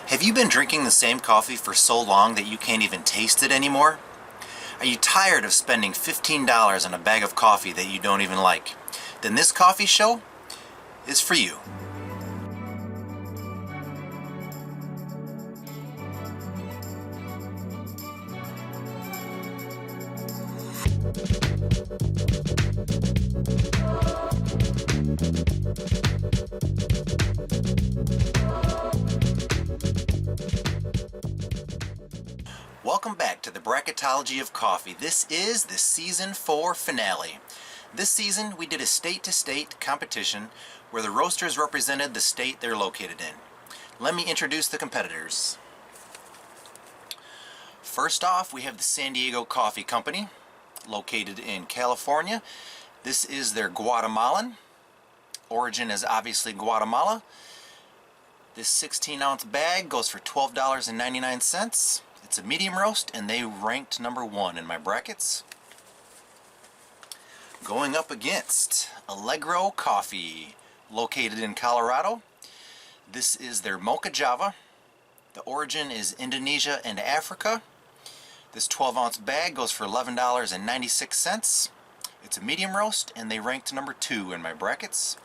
Have you been drinking the same coffee for so long that you can't even taste it anymore? Are you tired of spending $15 on a bag of coffee that you don't even like? Then this coffee show is for you. Welcome back to the Bracketology of Coffee. This is the Season 4 finale. This season we did a state-to-state competition where the roasters represented the state they're located in. Let me introduce the competitors. First off, we have the San Diego Coffee Company, located in California. This is their Guatemalan. Origin is obviously Guatemala. This 16-ounce bag goes for $12.99. It's a medium roast, and they ranked number 1 in my brackets. Going up against Allegro Coffee, located in Colorado. This is their Mocha Java. The origin is Indonesia and Africa. This 12-ounce bag goes for $11.96. It's a medium roast, and they ranked number 2 in my brackets.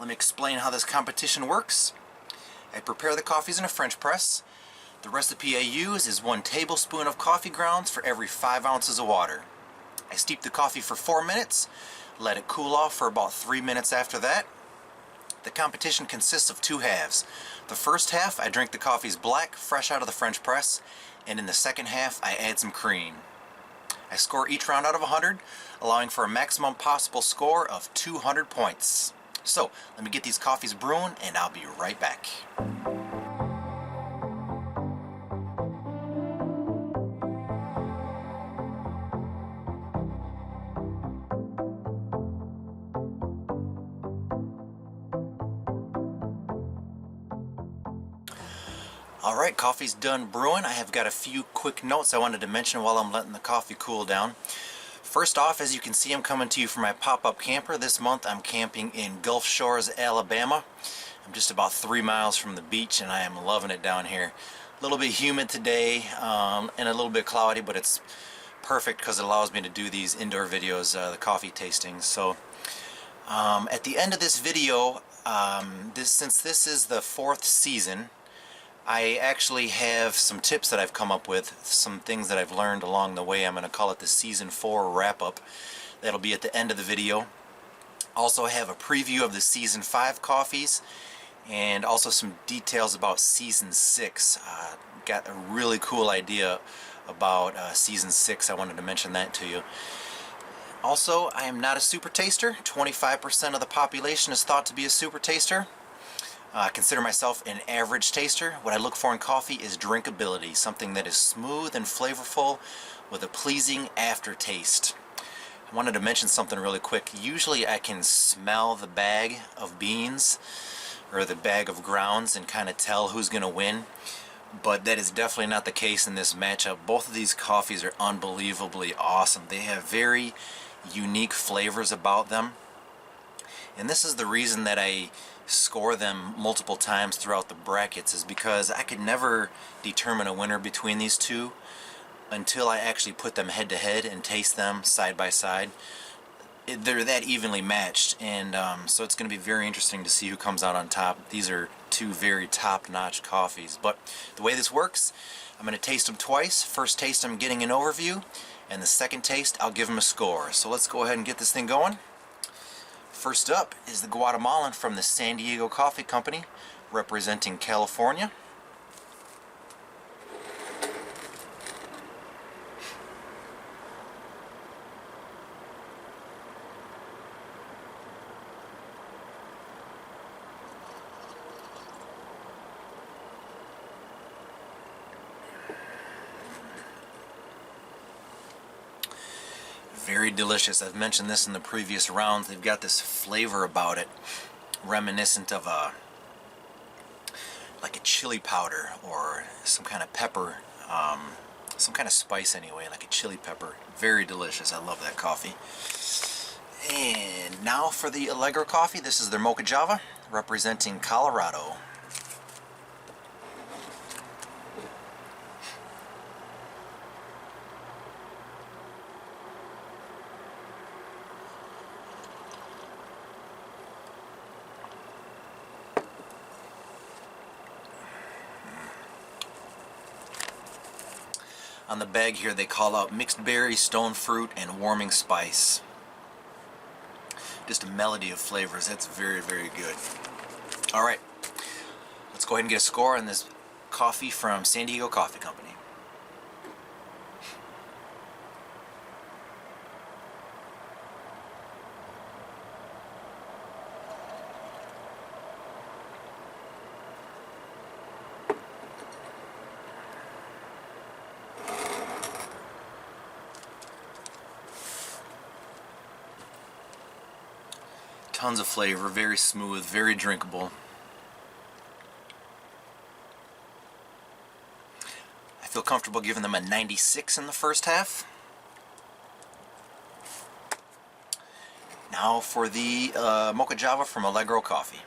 Let me explain how this competition works. I prepare the coffees in a French press. The recipe I use is 1 tablespoon of coffee grounds for every 5 ounces of water. I steep the coffee for 4 minutes, let it cool off for about 3 minutes after that. The competition consists of 2 halves. The first half I drink the coffees black, fresh out of the French press, and in the second half I add some cream. I score each round out of 100, allowing for a maximum possible score of 200 points. So, let me get these coffees brewing and I'll be right back. Alright, coffee's done brewing. I have got a few quick notes I wanted to mention while I'm letting the coffee cool down. First off, as you can see, I'm coming to you from my pop-up camper. This month I'm camping in Gulf Shores, Alabama. I'm just about 3 miles from the beach and I am loving it down here. A little bit humid today and a little bit cloudy, but it's perfect because it allows me to do these indoor videos, the coffee tastings. So at the end of this video, since this is the 4th season, I actually have some tips that I've come up with, some things that I've learned along the way. I'm going to call it the Season 4 wrap-up. That'll be at the end of the video. Also have a preview of the Season 5 coffees and also some details about Season 6. Got a really cool idea about Season 6. I wanted to mention that to you. Also, I am not a super taster. 25% of the population is thought to be a super taster. I consider myself an average taster. What I look for in coffee is drinkability, something that is smooth and flavorful with a pleasing aftertaste. I wanted to mention something really quick. Usually I can smell the bag of beans or the bag of grounds and kind of tell who's going to win, but that is definitely not the case in this matchup. Both of these coffees are unbelievably awesome. They have very unique flavors about them, and this is the reason that I score them multiple times throughout the brackets, is because I could never determine a winner between these two until I actually put them head to head and taste them side by side. They're that evenly matched, and so it's going to be very interesting to see who comes out on top. These are 2 very top-notch coffees, but the way this works, I'm going to taste them twice. First taste I'm getting an overview, and the second taste I'll give them a score. So let's go ahead and get this thing going. First up is the Guatemalan from the San Diego Coffee Company, representing California. Very delicious. I've mentioned this in the previous rounds. They've got this flavor about it, reminiscent of like a chili powder or some kind of pepper, some kind of spice anyway, like a chili pepper. Very delicious. I love that coffee. And now for the Allegro Coffee. This is their Mocha Java, representing Colorado. On the bag here they call out mixed berry, stone fruit, and warming spice. Just a melody of flavors. That's very, very good. Alright, let's go ahead and get a score on this coffee from San Diego Coffee Company. Tons of flavor, very smooth, very drinkable. I feel comfortable giving them a 96 in the first half. Now for the Mocha Java from Allegro Coffee.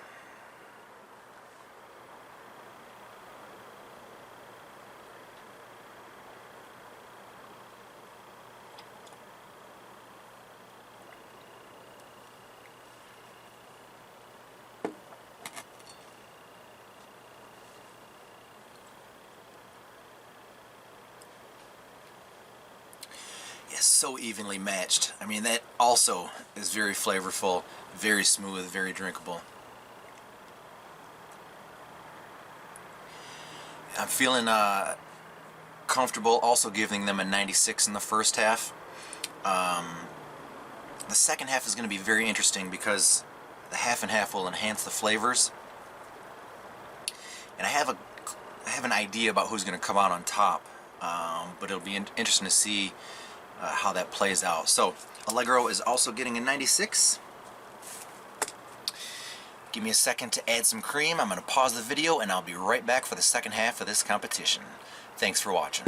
So evenly matched. I mean, that also is very flavorful, very smooth, very drinkable. I'm feeling comfortable also giving them a 96 in the first half. The second half is going to be very interesting because the half and half will enhance the flavors. And I have an idea about who's going to come out on top, but it'll be interesting to see how that plays out. So Allegro is also getting a 96. Give me a second to add some cream. I'm going to pause the video and I'll be right back for the second half of this competition. Thanks for watching.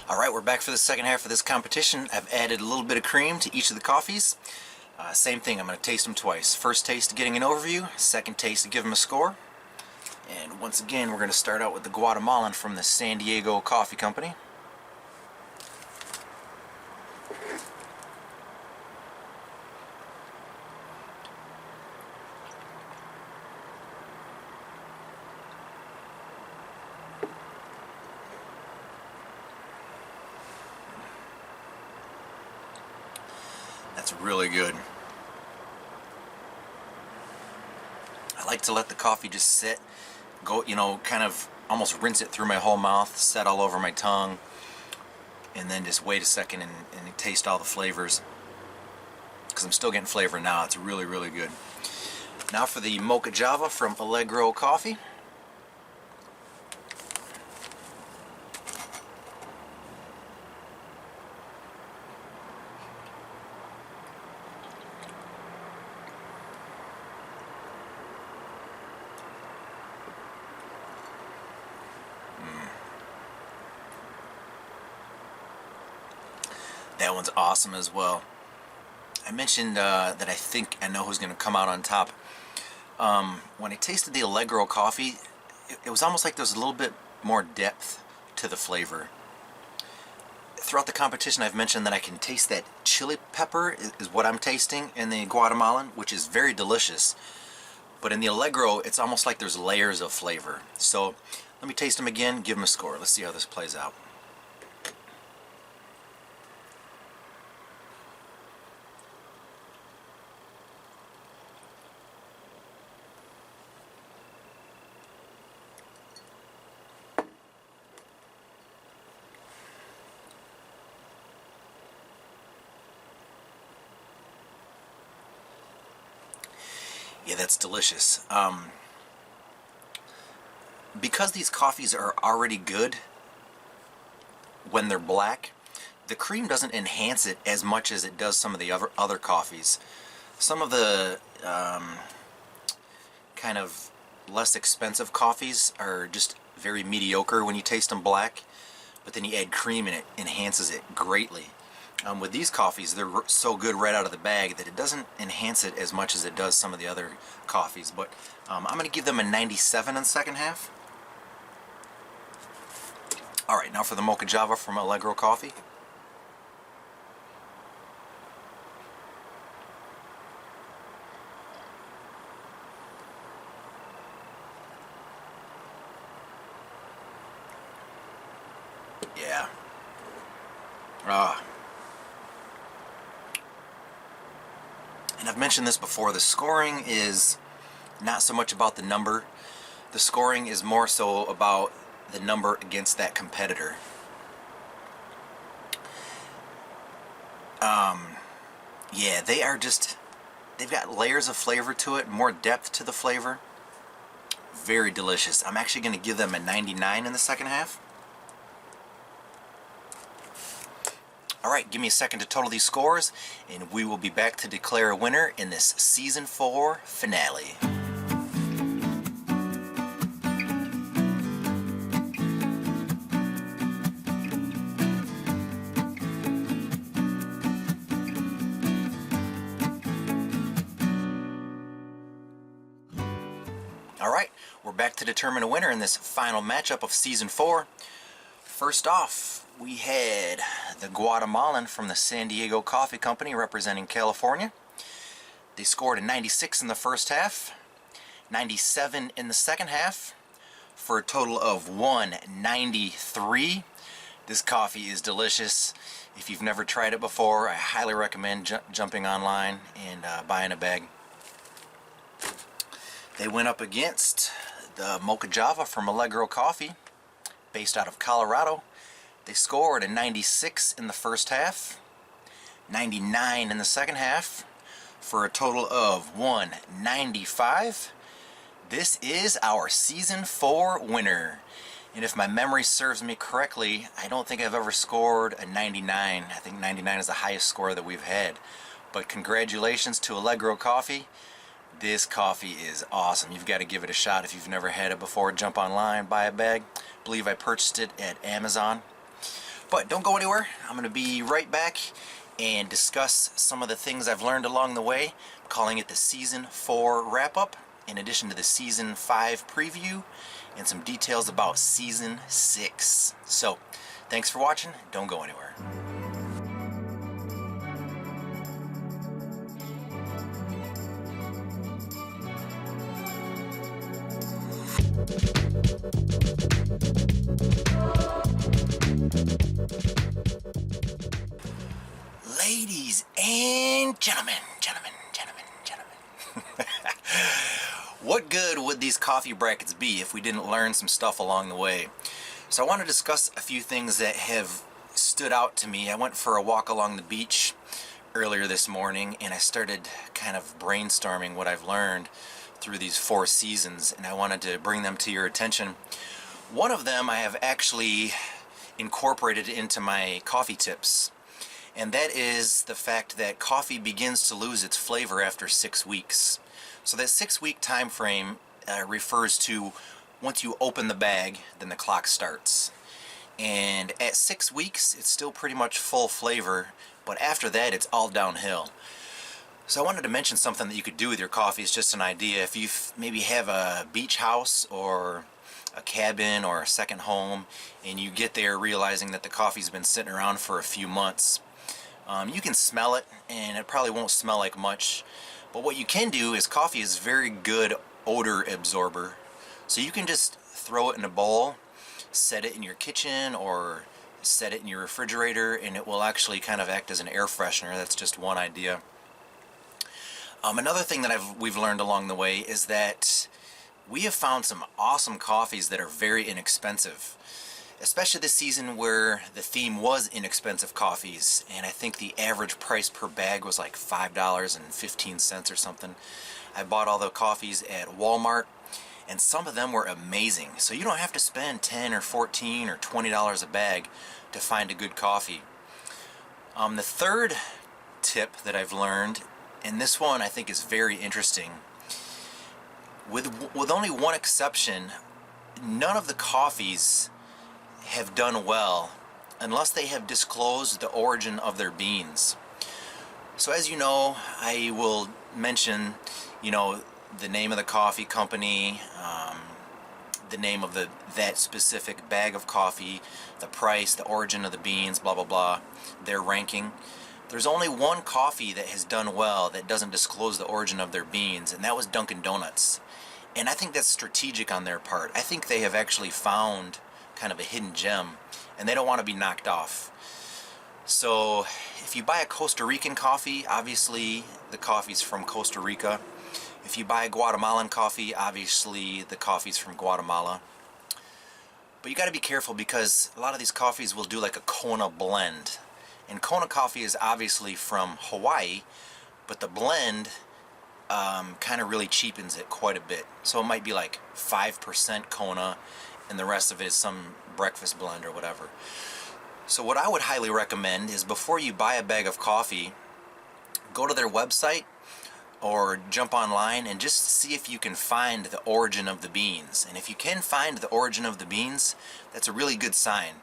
Alright, we're back for the second half of this competition. I've added a little bit of cream to each of the coffees. Same thing, I'm going to taste them twice. First taste getting an overview, second taste to give them a score. And once again, we're going to start out with the Guatemalan from the San Diego Coffee Company. That's really good. I like to let the coffee just sit, go, you know, kind of almost rinse it through my whole mouth, set all over my tongue, and then just wait a second and taste all the flavors. Because I'm still getting flavor now. It's really, really good. Now for the Mocha Java from Allegro Coffee. That one's awesome as well. I mentioned that I think I know who's going to come out on top. When I tasted the Allegro coffee, it was almost like there was a little bit more depth to the flavor. Throughout the competition, I've mentioned that I can taste that chili pepper is what I'm tasting in the Guatemalan, which is very delicious. But in the Allegro, it's almost like there's layers of flavor. So let me taste them again, give them a score. Let's see how this plays out. Yeah, that's delicious. Because these coffees are already good when they're black, the cream doesn't enhance it as much as it does some of the other coffees. Some of the kind of less expensive coffees are just very mediocre when you taste them black, but then you add cream and it enhances it greatly. With these coffees, they're so good right out of the bag that it doesn't enhance it as much as it does some of the other coffees. But I'm going to give them a 97 in the second half. Alright, now for the Mocha Java from Allegro Coffee. Yeah. And I've mentioned this before, the scoring is not so much about the number. The scoring is more so about the number against that competitor. Yeah, they are just, they've got layers of flavor to it, more depth to the flavor. Very delicious. I'm actually going to give them a 99 in the second half. Alright, give me a second to total these scores, and we will be back to declare a winner in this Season 4 finale. Alright, we're back to determine a winner in this final matchup of Season 4. First off, we had the Guatemalan from the San Diego Coffee Company representing California. They scored a 96 in the first half, 97 in the second half, for a total of 193. This coffee is delicious. If you've never tried it before, I highly recommend jumping online and buying a bag. They went up against the Mocha Java from Allegro Coffee, based out of Colorado. They scored a 96 in the first half, 99 in the second half, for a total of 195. This is our Season 4 winner. And if my memory serves me correctly, I don't think I've ever scored a 99. I think 99 is the highest score that we've had. But congratulations to Allegro Coffee. This coffee is awesome. You've got to give it a shot if you've never had it before. Jump online, buy a bag. I believe I purchased it at Amazon. But don't go anywhere. I'm going to be right back and discuss some of the things I've learned along the way. I'm calling it the Season 4 wrap-up, in addition to the Season 5 preview and some details about Season 6. So, thanks for watching. Don't go anywhere. Ladies and gentlemen. What good would these coffee brackets be if we didn't learn some stuff along the way? So I want to discuss a few things that have stood out to me. I went for a walk along the beach earlier this morning, and I started kind of brainstorming what I've learned through these 4 seasons, and I wanted to bring them to your attention. One of them I have actually incorporated into my coffee tips, and that is the fact that coffee begins to lose its flavor after 6 weeks. So that 6-week time frame refers to once you open the bag, then the clock starts. And at 6 weeks, it's still pretty much full flavor, but after that, it's all downhill. So I wanted to mention something that you could do with your coffee. It's just an idea. If you maybe have a beach house or a cabin or a second home, and you get there realizing that the coffee's been sitting around for a few months, you can smell it, and it probably won't smell like much. But what you can do is coffee is a very good odor absorber. So you can just throw it in a bowl, set it in your kitchen, or set it in your refrigerator, and it will actually kind of act as an air freshener. That's just one idea. Another thing that we've learned along the way is that we have found some awesome coffees that are very inexpensive. Especially this season where the theme was inexpensive coffees, and I think the average price per bag was like $5.15 or something. I bought all the coffees at Walmart, and some of them were amazing. So you don't have to spend $10 or $14 or $20 a bag to find a good coffee. The third tip that I've learned, and this one I think is very interesting, with only one exception, none of the coffees have done well unless they have disclosed the origin of their beans. So as you know, I will mention, the name of the coffee company, the name of that specific bag of coffee, the price, the origin of the beans, blah blah blah, their ranking. There's only one coffee that has done well that doesn't disclose the origin of their beans, and that was Dunkin' Donuts. And I think that's strategic on their part. I think they have actually found kind of a hidden gem, and they don't want to be knocked off. So if you buy a Costa Rican coffee, obviously the coffee's from Costa Rica. If you buy a Guatemalan coffee, obviously the coffee's from Guatemala. But you got to be careful because a lot of these coffees will do like a Kona blend. And Kona coffee is obviously from Hawaii, but the blend kind of really cheapens it quite a bit. So it might be like 5% Kona and the rest of it is some breakfast blend or whatever. So what I would highly recommend is before you buy a bag of coffee, go to their website or jump online and just see if you can find the origin of the beans. And if you can find the origin of the beans, that's a really good sign.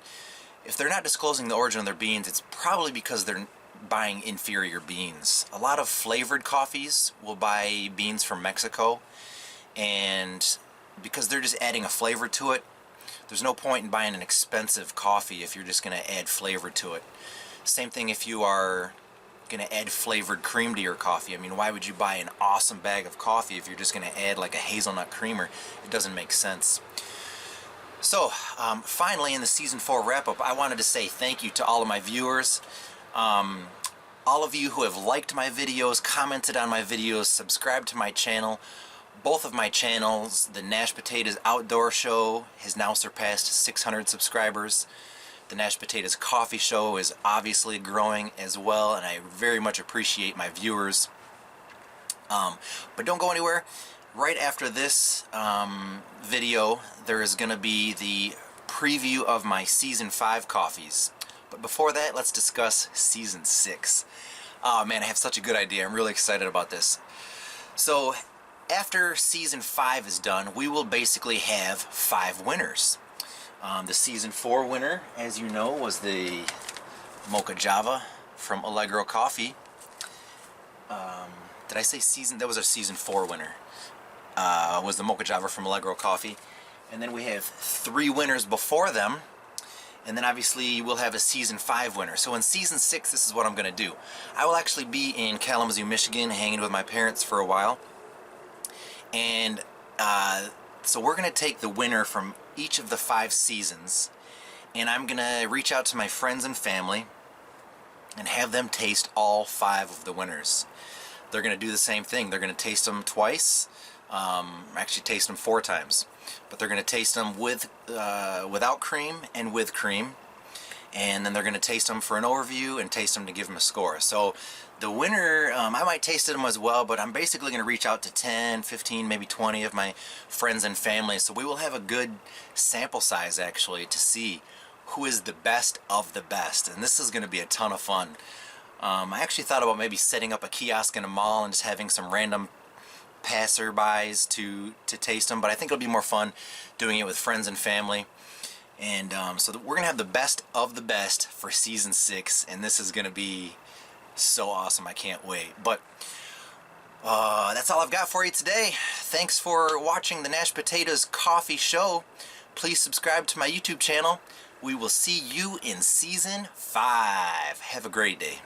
If they're not disclosing the origin of their beans, it's probably because they're buying inferior beans. A lot of flavored coffees will buy beans from Mexico, and because they're just adding a flavor to it, there's no point in buying an expensive coffee if you're just going to add flavor to it. Same thing if you are going to add flavored cream to your coffee. I mean, why would you buy an awesome bag of coffee if you're just going to add like a hazelnut creamer? It doesn't make sense. So, finally in the Season 4 wrap-up, I wanted to say thank you to all of my viewers. All of you who have liked my videos, commented on my videos, subscribed to my channel. Both of my channels, the Nash Potatoes Outdoor Show has now surpassed 600 subscribers. The Nash Potatoes Coffee Show is obviously growing as well, and I very much appreciate my viewers. But don't go anywhere. Right after this video, there is going to be the preview of my Season 5 coffees. But before that, let's discuss Season 6. Oh man, I have such a good idea. I'm really excited about this. So, after Season 5 is done, we will basically have 5 winners. The Season 4 winner, as you know, was the Mocha Java from Allegro Coffee. Did I say season? That was our Season 4 winner. Was the Mocha Java from Allegro Coffee. And then we have 3 winners before them. And then obviously we'll have a Season 5 winner. So in Season 6, this is what I'm going to do. I will actually be in Kalamazoo, Michigan, hanging with my parents for a while. And so we're going to take the winner from each of the 5 seasons, and I'm going to reach out to my friends and family and have them taste all 5 of the winners. They're going to do the same thing. They're going to taste them twice, actually taste them 4 times. But they're going to taste them with without cream and with cream. And then they're going to taste them for an overview and taste them to give them a score. So the winner, I might taste them as well, but I'm basically going to reach out to 10, 15, maybe 20 of my friends and family. So we will have a good sample size actually to see who is the best of the best. And this is going to be a ton of fun. I actually thought about maybe setting up a kiosk in a mall and just having some random passerbys to taste them, but I think it'll be more fun doing it with friends and family. And so we're going to have the best of the best for Season 6, and this is going to be so awesome. I can't wait. But that's all I've got for you today. Thanks for watching the Nash Potatoes Coffee Show. Please subscribe to my YouTube channel. We will see you in Season 5. Have a great day.